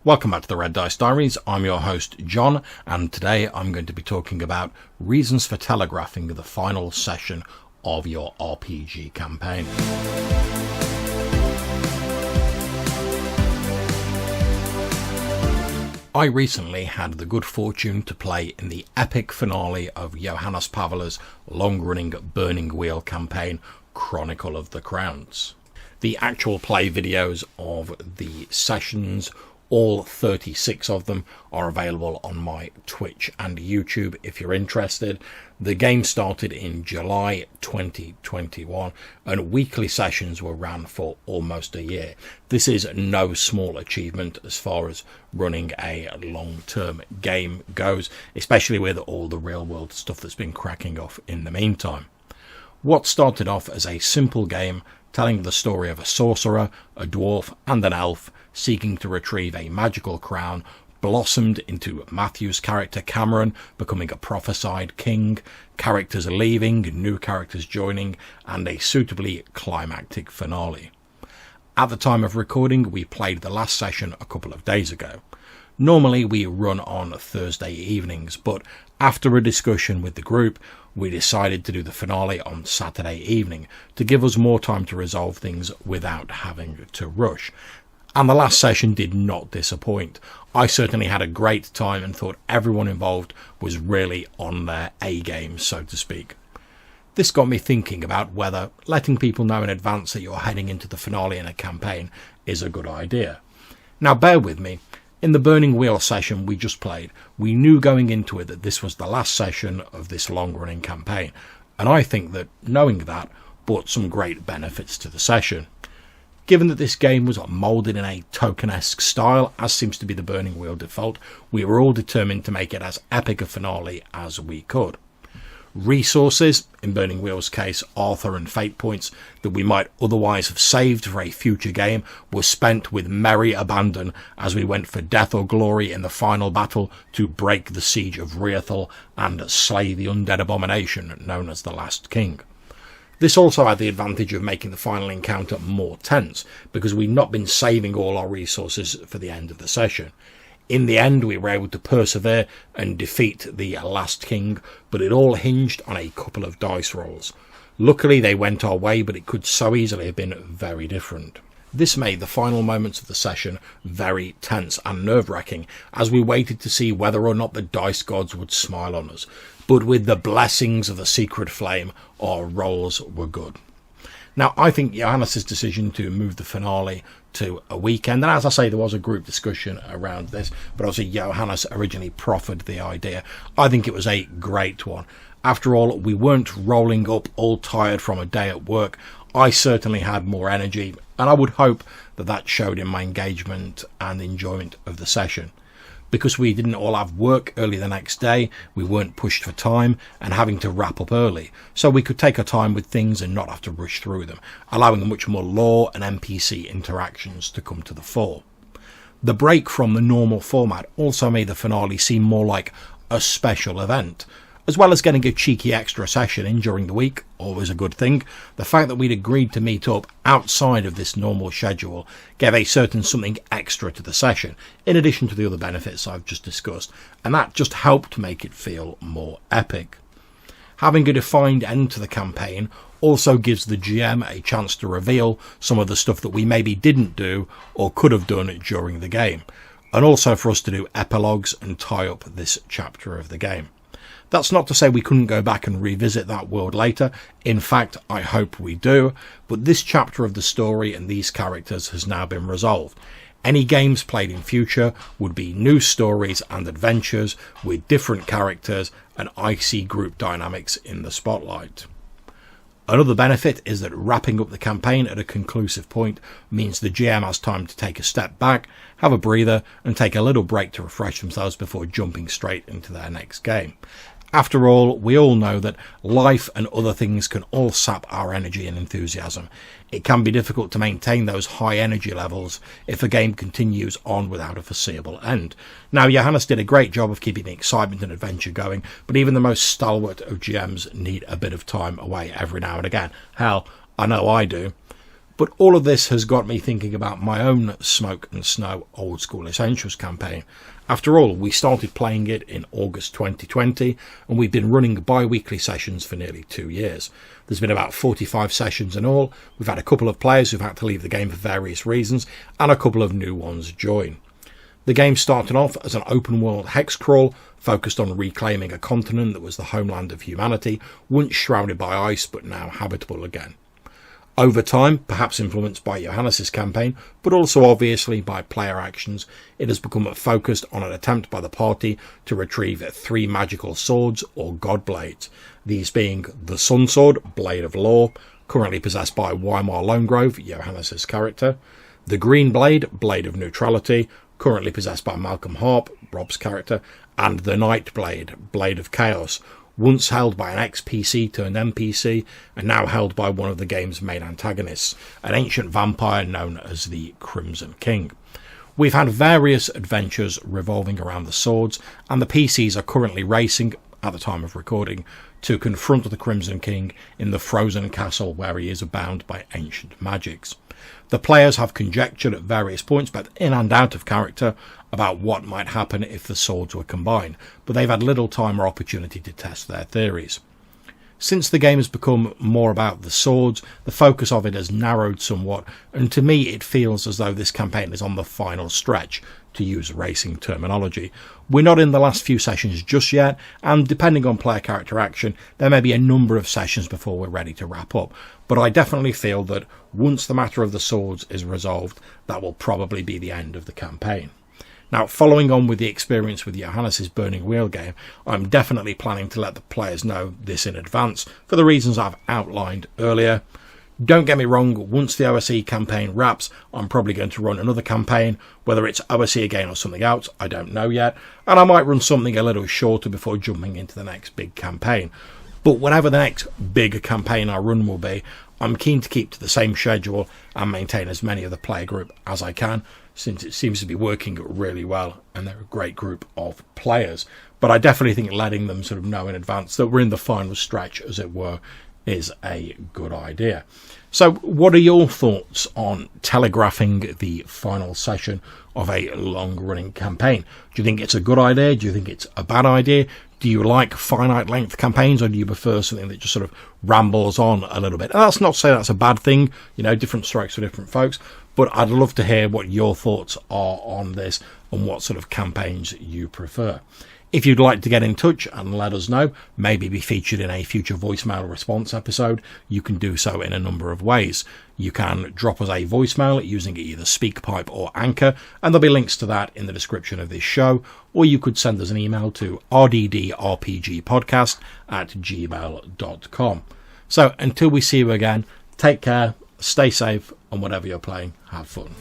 Welcome back to the Red Dice Diaries. I'm your host John, and today I'm going to be talking about reasons for telegraphing the final session of your RPG campaign. I recently had the good fortune to play in the epic finale of Johannes Pavela's long-running Burning Wheel campaign, Chronicle of the Crowns. The actual play videos of the sessions, all 36 of them, are available on my Twitch and YouTube if you're interested. The game started in July 2021 and weekly sessions were ran for almost a year. This is no small achievement as far as running a long-term game goes, especially with all the real-world stuff that's been cracking off in the meantime. What started off as a simple game telling the story of a sorcerer, a dwarf and an elf seeking to retrieve a magical crown blossomed into Matthew's character Cameron becoming a prophesied king, characters leaving, new characters joining, and a suitably climactic finale. At the time of recording, we played the last session a couple of days ago. Normally we run on Thursday evenings, but after a discussion with the group, we decided to do the finale on Saturday evening to give us more time to resolve things without having to rush. And the last session did not disappoint. I certainly had a great time and thought everyone involved was really on their A-game, so to speak. This got me thinking about whether letting people know in advance that you're heading into the finale in a campaign is a good idea. Now bear with me. In the Burning Wheel session we just played, we knew going into it that this was the last session of this long-running campaign, and I think that knowing that brought some great benefits to the session. Given that this game was moulded in a token-esque style, as seems to be the Burning Wheel default, we were all determined to make it as epic a finale as we could. Resources, in Burning Wheel's case Arthur and fate points, that we might otherwise have saved for a future game were spent with merry abandon as we went for death or glory in the final battle to break the siege of Reathel and slay the undead abomination known as the Last King. This also had the advantage of making the final encounter more tense, because we'd not been saving all our resources for the end of the session. In the end, we were able to persevere and defeat the Last King, but it all hinged on a couple of dice rolls. Luckily, they went our way, but it could so easily have been very different. This made the final moments of the session very tense and nerve-wracking, as we waited to see whether or not the dice gods would smile on us. But with the blessings of the secret flame, our rolls were good. Now, I think Johannes' decision to move the finale to a weekend, and as I say, there was a group discussion around this, but obviously Johannes originally proffered the idea. I think it was a great one. After all, we weren't rolling up all tired from a day at work. I certainly had more energy, and I would hope that that showed in my engagement and enjoyment of the session. Because we didn't all have work early the next day, we weren't pushed for time and having to wrap up early, so we could take our time with things and not have to rush through them, allowing much more lore and NPC interactions to come to the fore. The break from the normal format also made the finale seem more like a special event. As well as getting a cheeky extra session in during the week, always a good thing, the fact that we'd agreed to meet up outside of this normal schedule gave a certain something extra to the session, in addition to the other benefits I've just discussed, and that just helped make it feel more epic. Having a defined end to the campaign also gives the GM a chance to reveal some of the stuff that we maybe didn't do or could have done during the game, and also for us to do epilogues and tie up this chapter of the game. That's not to say we couldn't go back and revisit that world later. In fact, I hope we do. But this chapter of the story and these characters has now been resolved. Any games played in future would be new stories and adventures with different characters and icy group dynamics in the spotlight. Another benefit is that wrapping up the campaign at a conclusive point means the GM has time to take a step back, have a breather, and take a little break to refresh themselves before jumping straight into their next game. After all, we all know that life and other things can all sap our energy and enthusiasm. It can be difficult to maintain those high energy levels if a game continues on without a foreseeable end. Now, Johannes did a great job of keeping the excitement and adventure going, but even the most stalwart of GMs need a bit of time away every now and again. Hell, I know I do. But all of this has got me thinking about my own Smoke and Snow Old School Essentials campaign. After all, we started playing it in August 2020, and we've been running bi-weekly sessions for nearly 2 years. There's been about 45 sessions in all. We've had a couple of players who've had to leave the game for various reasons, and a couple of new ones join. The game started off as an open-world hex crawl focused on reclaiming a continent that was the homeland of humanity, once shrouded by ice but now habitable again. Over time, perhaps influenced by Johannes' campaign, but also obviously by player actions, it has become focused on an attempt by the party to retrieve 3 magical swords or god blades, these being the Sun Sword, Blade of Law, currently possessed by Weimar Lonegrove, Johannes' character, the Green Blade, Blade of Neutrality, currently possessed by Malcolm Harp, Rob's character, and the Night Blade, Blade of Chaos, once held by an ex-PC turned NPC, and now held by one of the game's main antagonists, an ancient vampire known as the Crimson King. We've had various adventures revolving around the swords, and the PCs are currently racing, at the time of recording, to confront the Crimson King in the frozen castle where he is bound by ancient magics. The players have conjectured at various points, both in and out of character, about what might happen if the swords were combined, but they've had little time or opportunity to test their theories. Since the game has become more about the swords, the focus of it has narrowed somewhat, and to me it feels as though this campaign is on the final stretch, to use racing terminology. We're not in the last few sessions just yet, and depending on player character action, there may be a number of sessions before we're ready to wrap up. But I definitely feel that once the matter of the swords is resolved, that will probably be the end of the campaign. Now, following on with the experience with Johannes' Burning Wheel game, I'm definitely planning to let the players know this in advance, for the reasons I've outlined earlier. Don't get me wrong, once the OSE campaign wraps, I'm probably going to run another campaign, whether it's OSE again or something else, I don't know yet, and I might run something a little shorter before jumping into the next big campaign. But whatever the next big campaign I run will be, I'm keen to keep to the same schedule and maintain as many of the player group as I can, since it seems to be working really well and they're a great group of players. But I definitely think letting them sort of know in advance that we're in the final stretch, as it were, is a good idea. So what are your thoughts on telegraphing the final session of a long-running campaign? Do you think it's a good idea? Do you think it's a bad idea? Do you like finite length campaigns, or do you prefer something that just sort of rambles on a little bit? And that's not to say that's a bad thing, you know, different strokes for different folks, but I'd love to hear what your thoughts are on this and what sort of campaigns you prefer. If you'd like to get in touch and let us know, maybe be featured in a future voicemail response episode, you can do so in a number of ways. You can drop us a voicemail using either SpeakPipe or Anchor, and there'll be links to that in the description of this show, or you could send us an email to rddrpgpodcast@gmail.com. So until we see you again, take care, stay safe, and whatever you're playing, have fun.